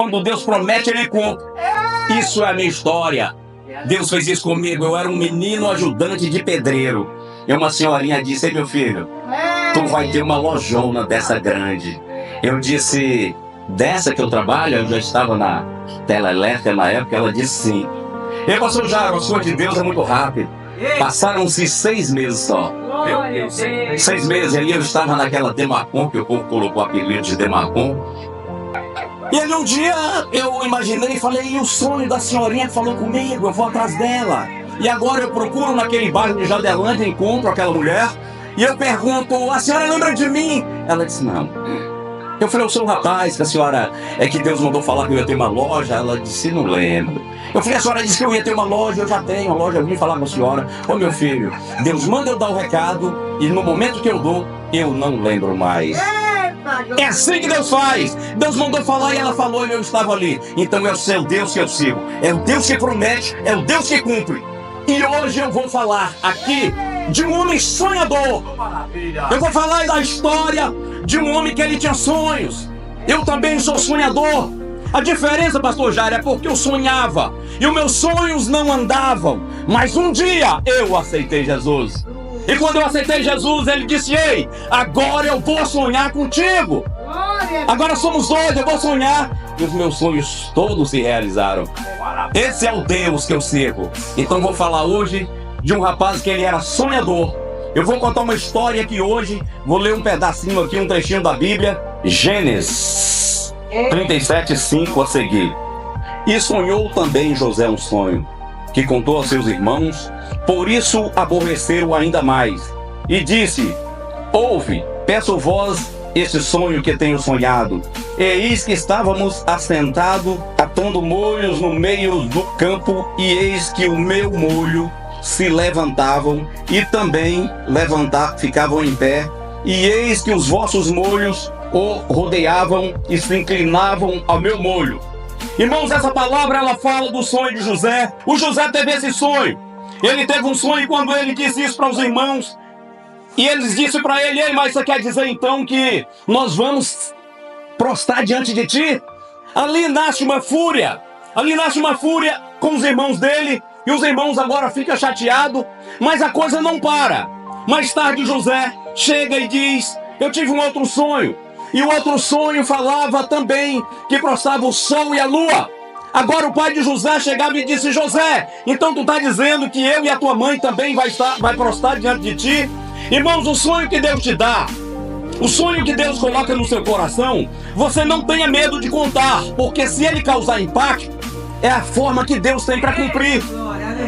quando Deus promete, Ele cumpre. Isso é a minha história. Deus fez isso comigo. Eu era um menino ajudante de pedreiro. E uma senhorinha disse: ei, meu filho, tu vai ter uma lojona dessa grande. Eu disse: dessa que eu trabalho? Eu já estava na tela elétrica na época. Ela disse sim. E aí, pastor Jairo, as coisas de Deus é muito rápido. Passaram-se 6 meses só. 6 meses, ali eu estava naquela Demacon, que o povo colocou o apelido de Demacon. E aí um dia eu imaginei e falei: e o sonho da senhorinha que falou comigo, eu vou atrás dela. E agora eu procuro naquele bairro de Jadelândia, encontro aquela mulher, e eu pergunto: a senhora lembra de mim? Ela disse: não. Eu falei: eu sou um rapaz que a senhora, que Deus mandou falar que eu ia ter uma loja. Ela disse: não lembro. Eu falei: a senhora disse que eu ia ter uma loja, eu já tenho uma loja. Eu vim falar com a senhora: ô meu filho, Deus manda eu dar o recado, e no momento que eu dou, eu não lembro mais. É assim que Deus faz. Deus mandou falar e ela falou e eu estava ali. Então é o seu Deus que eu sigo. É o Deus que promete, é o Deus que cumpre. E hoje eu vou falar aqui de um homem sonhador. Eu vou falar da história de um homem que ele tinha sonhos. Eu também sou sonhador. A diferença, pastor Jairo, é porque eu sonhava e os meus sonhos não andavam. Mas um dia eu aceitei Jesus. E quando eu aceitei Jesus, ele disse: ei, agora eu vou sonhar contigo. Agora somos dois, eu vou sonhar. E os meus sonhos todos se realizaram. Esse é o Deus que eu sigo. Então vou falar hoje de um rapaz que ele era sonhador. Eu vou contar uma história aqui hoje. Vou ler um pedacinho aqui, um trechinho da Bíblia. Gênesis 37:5 a seguir. E sonhou também José um sonho, que contou aos seus irmãos. Por isso aborreceram ainda mais. E disse: ouve, peço vós esse sonho que tenho sonhado. Eis que estávamos assentados, atando molhos no meio do campo, e eis que o meu molho se levantavam, e também ficavam em pé, e eis que os vossos molhos o rodeavam e se inclinavam ao meu molho. Irmãos, essa palavra ela fala do sonho de José. O José teve esse sonho. Ele teve um sonho quando ele disse isso para os irmãos. E eles disseram para ele: ei, mas você quer dizer então que nós vamos prostrar diante de ti? Ali nasce uma fúria. Ali nasce uma fúria com os irmãos dele. E os irmãos agora ficam chateados. Mas a coisa não para. Mais tarde José chega e diz: eu tive um outro sonho. E o outro sonho falava também que prostrava o sol e a lua. Agora o pai de José chegava e disse: José, então tu está dizendo que eu e a tua mãe também vai prostrar diante de ti? Irmãos, o sonho que Deus te dá, o sonho que Deus coloca no seu coração, você não tenha medo de contar, porque se ele causar impacto, é a forma que Deus tem para cumprir.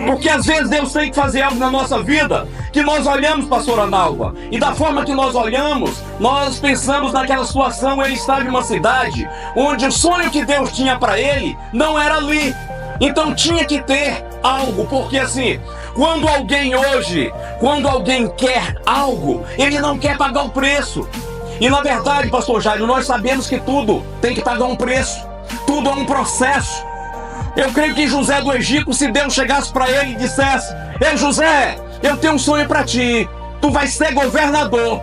Porque às vezes Deus tem que fazer algo na nossa vida que nós olhamos, pastora Nalva, e da forma que nós olhamos, nós pensamos naquela situação. Ele estava em uma cidade onde o sonho que Deus tinha para ele não era ali. Então tinha que ter algo, porque assim, quando alguém quer algo, ele não quer pagar o preço. E na verdade, pastor Jairo, nós sabemos que tudo tem que pagar um preço. Tudo é um processo. Eu creio que José do Egito, se Deus chegasse para ele e dissesse: ei José, eu tenho um sonho para ti, tu vais ser governador.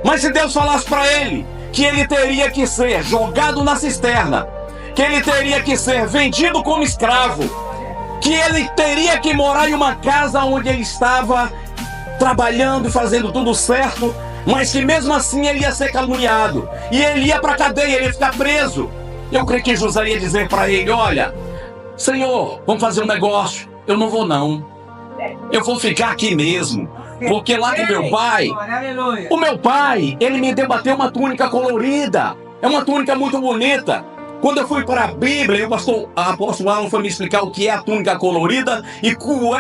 Mas se Deus falasse para ele que ele teria que ser jogado na cisterna, que ele teria que ser vendido como escravo, que ele teria que morar em uma casa onde ele estava trabalhando e fazendo tudo certo, mas que mesmo assim ele ia ser caluniado, e ele ia para a cadeia, ele ia ficar preso. Eu creio que José ia dizer para ele: olha, Senhor, vamos fazer um negócio. Eu não vou não. Eu vou ficar aqui mesmo. Porque lá com o meu pai, ele me debateu uma túnica colorida. É uma túnica muito bonita. Quando eu fui para a Bíblia, o apóstolo Alan foi me explicar o que é a túnica colorida e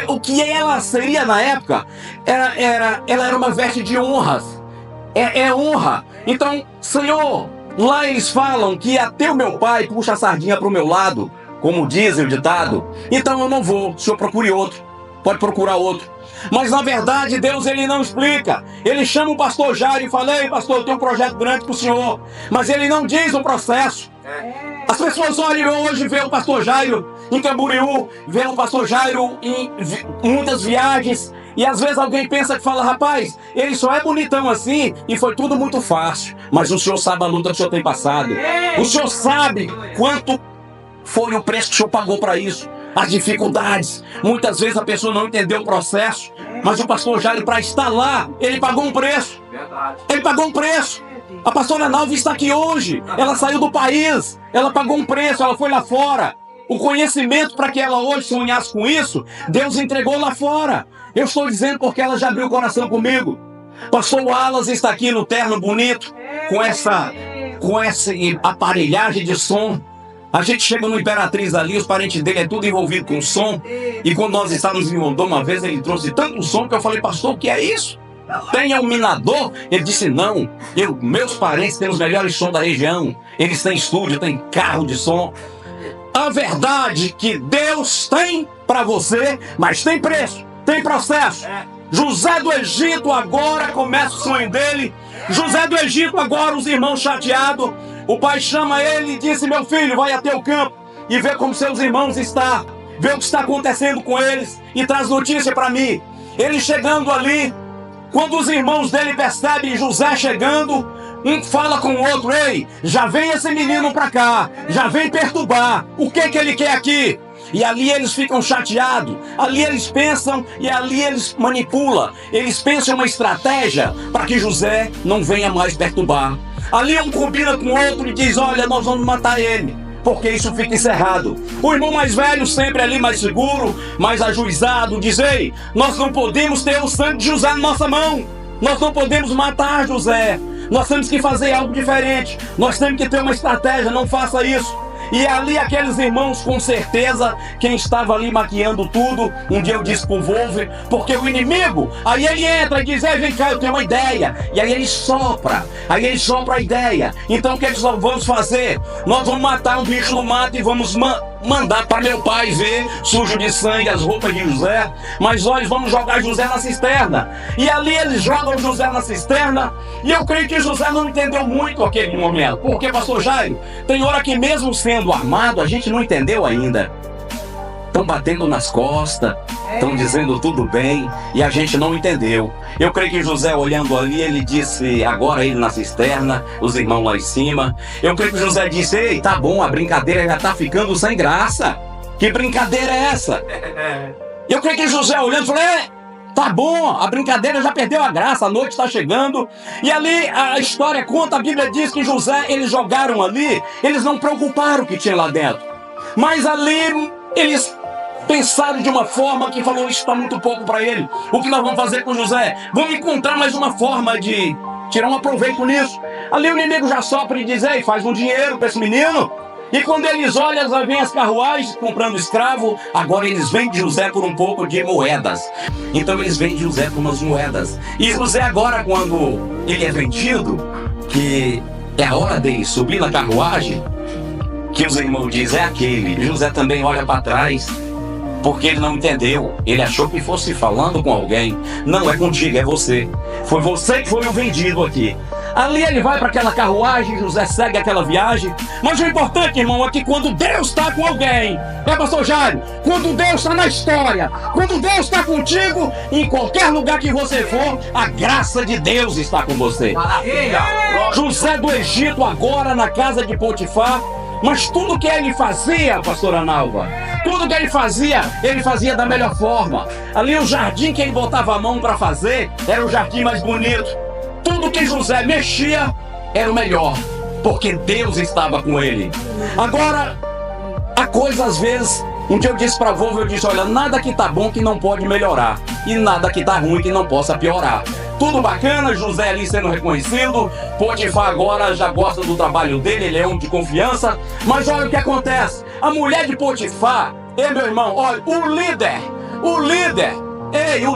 o que ela seria na época. Ela era uma veste de honras. É honra. Então, Senhor, lá eles falam que até o meu pai puxa a sardinha para o meu lado, como diz o ditado. Então eu não vou, o senhor procure outro, pode procurar outro. Mas na verdade Deus ele não explica. Ele chama o pastor Jairo e fala: ei pastor, eu tenho um projeto grande para o senhor. Mas ele não diz o processo. As pessoas olham hoje, vê o pastor Jairo em Camboriú, vê o pastor Jairo em muitas viagens. E às vezes alguém pensa que fala: rapaz, ele só é bonitão assim e foi tudo muito fácil. Mas o senhor sabe a luta que o senhor tem passado. O senhor sabe quanto foi o preço que o Senhor pagou para isso. As dificuldades. Muitas vezes a pessoa não entendeu o processo, mas o pastor Jairo, para estar lá, ele pagou um preço. Ele pagou um preço. A pastora Nalva está aqui hoje. Ela saiu do país. Ela pagou um preço, ela foi lá fora. O conhecimento para que ela hoje sonhasse com isso, Deus entregou lá fora. Eu estou dizendo porque ela já abriu o coração comigo. Pastor Wallace está aqui no terno bonito, com essa aparelhagem de som. A gente chega no Imperatriz ali, os parentes dele é tudo envolvido com som. E quando nós estávamos em Rondônia uma vez, ele trouxe tanto som que eu falei, pastor, o que é isso? Tem iluminador? Ele disse, não, meus parentes têm os melhores sons da região. Eles têm estúdio, têm carro de som. A verdade que Deus tem para você, mas tem preço, tem processo. José do Egito agora começa o sonho dele. José do Egito agora, os irmãos chateados. O pai chama ele e disse, meu filho, vai até o campo e vê como seus irmãos estão. Vê o que está acontecendo com eles e traz notícia para mim. Ele chegando ali, quando os irmãos dele percebem José chegando, um fala com o outro, ei, já vem esse menino para cá, já vem perturbar. O que ele quer aqui? E ali eles ficam chateados, ali eles pensam e ali eles manipulam. Eles pensam uma estratégia para que José não venha mais perturbar. Ali um combina com o outro e diz, olha, nós vamos matar ele, porque isso fica encerrado. O irmão mais velho, sempre ali mais seguro, mais ajuizado, diz, ei, nós não podemos ter o sangue de José na nossa mão. Nós não podemos matar José. Nós temos que fazer algo diferente. Nós temos que ter uma estratégia, não faça isso. E ali aqueles irmãos, com certeza, quem estava ali maquiando tudo, um dia eu disse pro Wolver, porque o inimigo, aí ele entra e diz, vem cá, eu tenho uma ideia. E aí ele sopra a ideia. Então o que nós vamos fazer? Nós vamos matar um bicho no mato e vamos mandar para meu pai ver, sujo de sangue, as roupas de José. Mas nós vamos jogar José na cisterna. E ali eles jogam José na cisterna. E eu creio que José não entendeu muito aquele momento. Porque, pastor Jairo, tem hora que mesmo sendo armado, a gente não entendeu ainda. Estão batendo nas costas, estão dizendo tudo bem, e a gente não entendeu. Eu creio que José, olhando ali, ele disse, agora ele na cisterna, os irmãos lá em cima. Eu creio que José disse, ei, tá bom, a brincadeira já tá ficando sem graça. Que brincadeira é essa? Eu creio que José, olhando, falou, tá bom, a brincadeira já perdeu a graça, a noite está chegando. E ali a história conta, a Bíblia diz que José, eles jogaram ali, eles não preocuparam o que tinha lá dentro. Mas ali, eles pensaram de uma forma que falou, isso está muito pouco para ele. O que nós vamos fazer com José? Vamos encontrar mais uma forma de tirar um proveito nisso. Ali o inimigo já sopra e diz, ei, faz um dinheiro para esse menino. E quando eles olham, já vem as carruagens comprando escravo. Agora eles vendem José por um pouco de moedas. Então eles vendem José por umas moedas. E José agora, quando ele é vendido, que é a hora dele subir na carruagem, que os irmãos dizem, é aquele. José também olha para trás, porque ele não entendeu. Ele achou que fosse falando com alguém. Não é contigo, é você. Foi você que foi o vendido aqui. Ali ele vai para aquela carruagem, José segue aquela viagem. Mas o importante, irmão, é que quando Deus está com alguém, pastor Jairo? Quando Deus está na história, quando Deus está contigo, em qualquer lugar que você for, a graça de Deus está com você. Maravilha! José do Egito agora na casa de Potifar. Mas tudo que ele fazia, pastora Nalva, tudo que ele fazia da melhor forma. Ali o jardim que ele botava a mão para fazer era o jardim mais bonito. Tudo que José mexia era o melhor, porque Deus estava com ele. Agora, a coisa às vezes, um dia eu disse para Wolver, eu disse, olha, nada que tá bom que não pode melhorar, e nada que tá ruim que não possa piorar. Tudo bacana, José ali sendo reconhecido, Potifar agora já gosta do trabalho dele, ele é um de confiança. Mas olha o que acontece, a mulher de Potifar, meu irmão, olha, o líder, o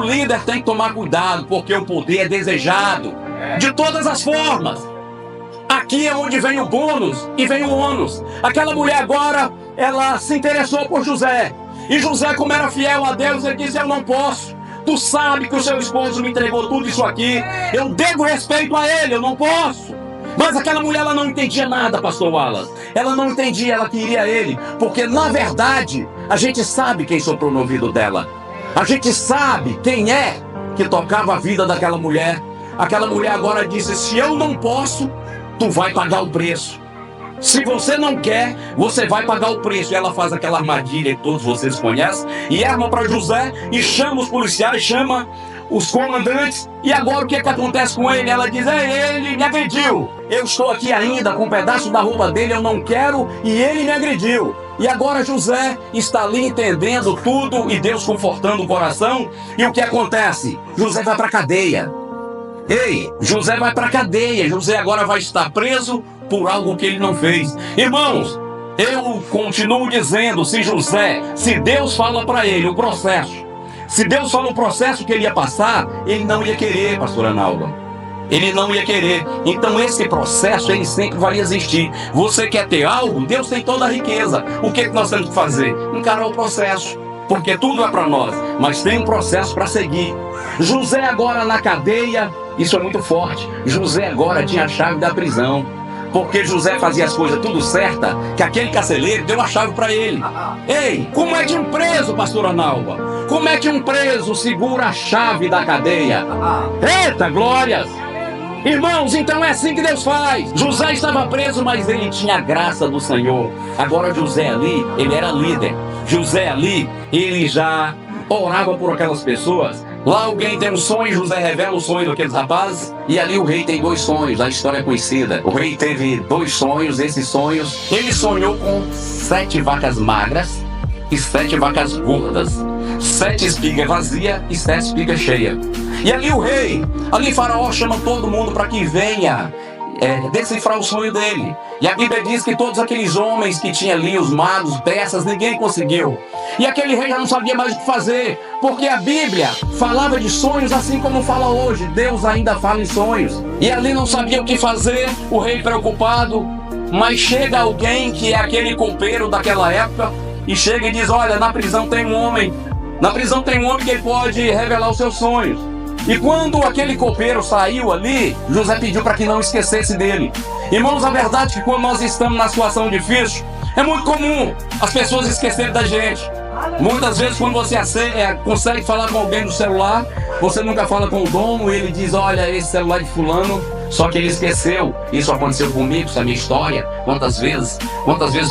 líder tem que tomar cuidado, porque o poder é desejado, de todas as formas. Aqui é onde vem o bônus e vem o ônus. Aquela mulher agora, ela se interessou por José, e José, como era fiel a Deus, ele disse, eu não posso. Tu sabe que o seu esposo me entregou tudo isso aqui. Eu devo respeito a ele, eu não posso. Mas aquela mulher, ela não entendia nada, pastor Wallace. Ela não entendia, ela queria ele. Porque na verdade, a gente sabe quem soprou no ouvido dela. A gente sabe quem é que tocava a vida daquela mulher. Aquela mulher agora disse, se eu não posso, tu vai pagar o preço. Se você não quer, você vai pagar o preço. E ela faz aquela armadilha que todos vocês conhecem, e arma para José, e chama os policiais, chama os comandantes. E agora o que acontece com ele? Ela diz: ele me agrediu. Eu estou aqui ainda com um pedaço da roupa dele, eu não quero, e ele me agrediu. E agora José está ali entendendo tudo, e Deus confortando o coração. E o que acontece? José vai para a cadeia. José vai para a cadeia. José agora vai estar preso por algo que ele não fez. Irmãos, eu continuo dizendo, se Deus fala para ele o processo, se Deus fala o processo que ele ia passar, ele não ia querer, pastora Nalva. Ele não ia querer. Então esse processo, ele sempre vai existir. Você quer ter algo? Deus tem toda a riqueza. O que nós temos que fazer? Encarar o processo. Porque tudo é para nós, mas tem um processo para seguir. José agora na cadeia, isso é muito forte. José agora tinha a chave da prisão. Porque José fazia as coisas tudo certa, que aquele carcereiro deu a chave para ele. Como é que um preso, pastora Nalva? Como é que um preso segura a chave da cadeia? Eita, glórias! Irmãos, então é assim que Deus faz. José estava preso, mas ele tinha a graça do Senhor. Agora José ali, ele era líder. José ali, ele já orava por aquelas pessoas. Lá alguém tem um sonho, José revela o sonho daqueles rapazes. E ali o rei tem 2 sonhos, a história é conhecida. O rei teve 2 sonhos, esses sonhos. Ele sonhou com 7 vacas magras e 7 vacas gordas. 7 espigas vazias e 7 espigas cheias. E ali o rei, ali Faraó chama todo mundo para que venha decifrar o sonho dele. E a Bíblia diz que todos aqueles homens que tinham ali, os magos, peças, ninguém conseguiu. E aquele rei já não sabia mais o que fazer, porque a Bíblia falava de sonhos assim como fala hoje. Deus ainda fala em sonhos. E ali não sabia o que fazer, o rei preocupado. Mas chega alguém que é aquele copeiro daquela época, e chega e diz: olha, na prisão tem um homem. Na prisão tem um homem que pode revelar os seus sonhos. E quando aquele copeiro saiu ali, José pediu para que não esquecesse dele. Irmãos, a verdade é que quando nós estamos na situação difícil, é muito comum as pessoas esquecerem da gente. Muitas vezes quando você consegue falar com alguém no celular, você nunca fala com o dono, e ele diz: olha, esse celular de fulano, só que ele esqueceu. Isso aconteceu comigo, isso é a minha história. Quantas vezes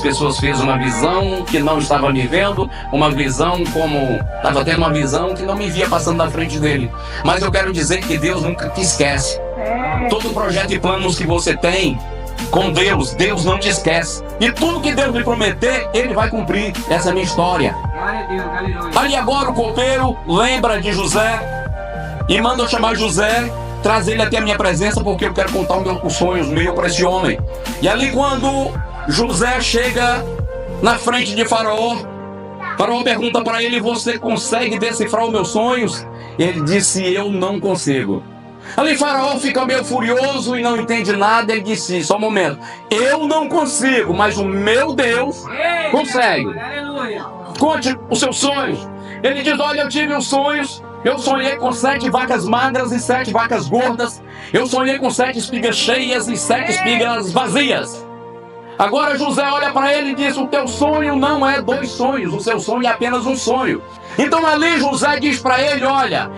pessoas fez uma visão que não estava me vendo, uma visão como estava tendo uma visão que não me via passando na frente dele. Mas eu quero dizer que Deus nunca te esquece. Todo projeto e planos que você tem com Deus, Deus não te esquece. E tudo que Deus lhe prometer, Ele vai cumprir. Essa é a minha história. Aí agora o copeiro lembra de José e manda eu chamar José, traz ele até a minha presença, porque eu quero contar os sonhos meus para esse homem. E ali quando José chega na frente de Faraó, Faraó pergunta para ele: você consegue decifrar os meus sonhos? Ele disse: eu não consigo. Ali Faraó fica meio furioso e não entende nada. Ele disse: só um momento, eu não consigo, mas o meu Deus consegue. Conte os seus sonhos. Ele diz: olha, eu tive uns sonhos. Eu sonhei com 7 vacas magras e 7 vacas gordas. Eu sonhei com 7 espigas cheias e 7 espigas vazias. Agora José olha para ele e diz: o teu sonho não é 2 sonhos, o seu sonho é apenas um sonho. Então ali José diz para ele: olha,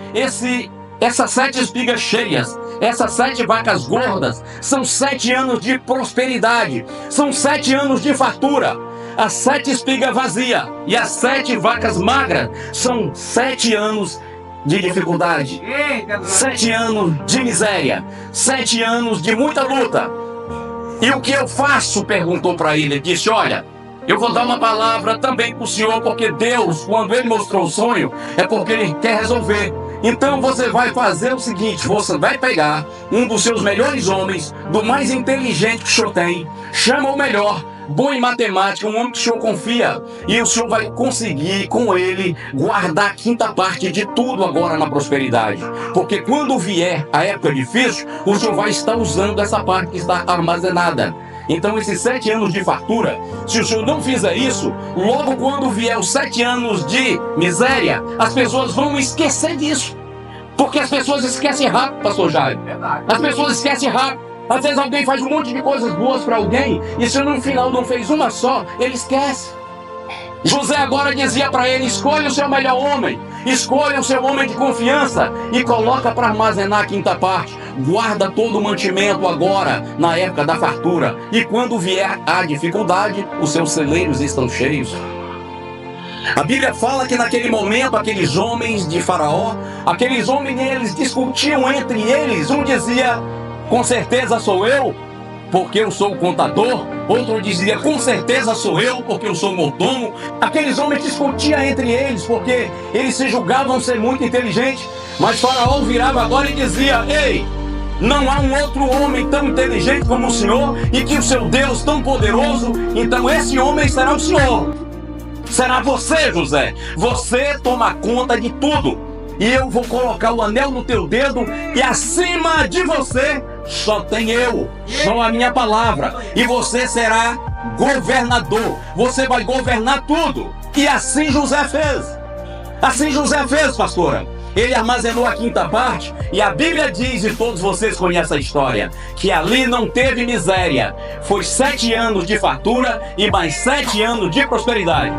essas 7 espigas cheias, essas 7 vacas gordas, são 7 anos de prosperidade, são 7 anos de fartura. As 7 espigas vazias e as 7 vacas magras são 7 anos de dificuldade, 7 anos de miséria, 7 anos de muita luta. E o que eu faço? Perguntou para ele. Ele disse: olha, eu vou dar uma palavra também para o senhor, porque Deus, quando Ele mostrou o sonho, é porque Ele quer resolver. Então você vai fazer o seguinte: você vai pegar um dos seus melhores homens, do mais inteligente que o senhor tem, chama o melhor, bom em matemática, um homem que o senhor confia, e o senhor vai conseguir com ele guardar a 5ª parte de tudo agora na prosperidade. Porque quando vier a época difícil, o senhor vai estar usando essa parte que está armazenada. Então esses 7 anos de fartura, se o senhor não fizer isso, logo quando vier os 7 anos de miséria, as pessoas vão esquecer disso. Porque as pessoas esquecem rápido, pastor Jair. As pessoas esquecem rápido. Às vezes alguém faz um monte de coisas boas para alguém, e se no final não fez uma só, ele esquece. José agora dizia para ele: escolha o seu melhor homem, escolha o seu homem de confiança e coloca para armazenar a 5ª parte. guarda todo o mantimento agora, na época da fartura. E quando vier a dificuldade, os seus celeiros estão cheios. A Bíblia fala que naquele momento, aqueles homens de Faraó, aqueles homens, eles discutiam entre eles. Um dizia, com certeza sou eu, porque eu sou o contador. Outro dizia, com certeza sou eu, porque eu sou o mordomo. Aqueles homens discutiam entre eles, porque eles se julgavam ser muito inteligentes. Mas Faraó virava agora e dizia, ei, não há um outro homem tão inteligente como o Senhor, e que o seu Deus tão poderoso, então esse homem será o Senhor. Será você, José. Você toma conta de tudo. E eu vou colocar o anel no teu dedo, e acima de você só tem eu, só a minha palavra. E você será governador. Você vai governar tudo. E assim José fez. Assim José fez, pastora. Ele armazenou a quinta parte, e a Bíblia diz, e todos vocês conhecem a história, que ali não teve miséria. Foi 7 anos de fartura e mais 7 anos de prosperidade.